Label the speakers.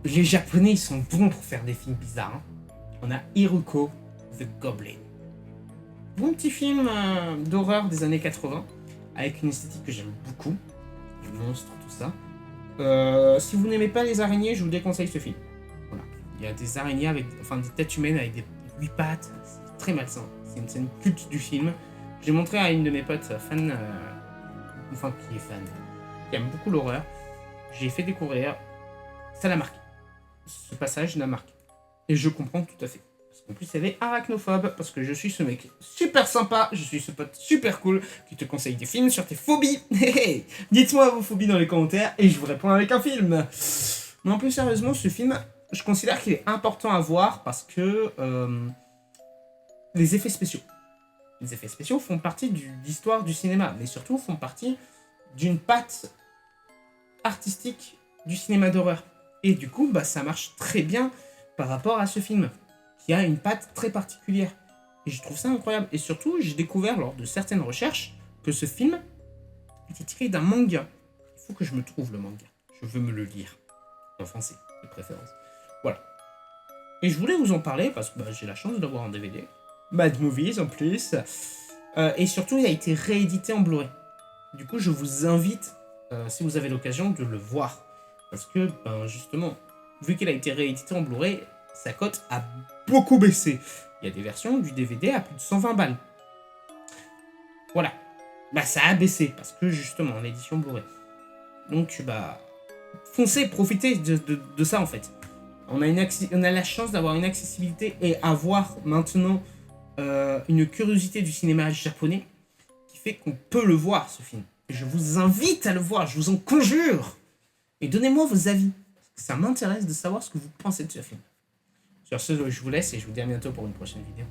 Speaker 1: les Japonais, ils sont bons pour faire des films bizarres. Hein. On a Iruko the Goblin. Bon petit film d'horreur des années 80, avec une esthétique que j'aime beaucoup. Les monstres, tout ça. Si vous n'aimez pas les araignées, je vous déconseille ce film. Voilà. Il y a des araignées avec, enfin des têtes humaines avec des 8 pattes. C'est très malsain. C'est une scène culte du film. Je l'ai montré à une de mes potes fan, enfin qui est fan, qui aime beaucoup l'horreur. J'ai fait découvrir. Ça l'a marqué. Ce passage l'a marqué. Et je comprends tout à fait. Parce qu'en plus, elle est arachnophobe. Parce que je suis ce mec super sympa. Je suis ce pote super cool qui te conseille des films sur tes phobies. Dites-moi vos phobies dans les commentaires et je vous réponds avec un film. Non, plus sérieusement, ce film, je considère qu'il est important à voir parce que les effets spéciaux. Les effets spéciaux font partie de l'histoire du cinéma, mais surtout font partie d'une patte artistique du cinéma d'horreur. Et du coup, bah, ça marche très bien par rapport à ce film, qui a une patte très particulière. Et je trouve ça incroyable. Et surtout, j'ai découvert lors de certaines recherches que ce film était tiré d'un manga. Il faut que je me trouve le manga. Je veux me le lire. En français, de préférence. Voilà. Et je voulais vous en parler parce que bah, j'ai la chance de l'avoir en DVD. Mad Movies en plus. Et surtout, il a été réédité en Blu-ray. Du coup, je vous invite, si vous avez l'occasion, de le voir. Parce que, ben, justement, vu qu'il a été réédité en Blu-ray, sa cote a beaucoup baissé. Il y a des versions du DVD à plus de 120 balles. Voilà. Bah, ça a baissé, parce que, justement, l'édition Blu-ray. Donc, bah, foncez, profitez de ça, en fait. On a la chance d'avoir une accessibilité et avoir maintenant une curiosité du cinéma japonais qui fait qu'on peut le voir, ce film. Et je vous invite à le voir, je vous en conjure. Et donnez-moi vos avis. Ça m'intéresse de savoir ce que vous pensez de ce film. Sur ce, je vous laisse et je vous dis à bientôt pour une prochaine vidéo.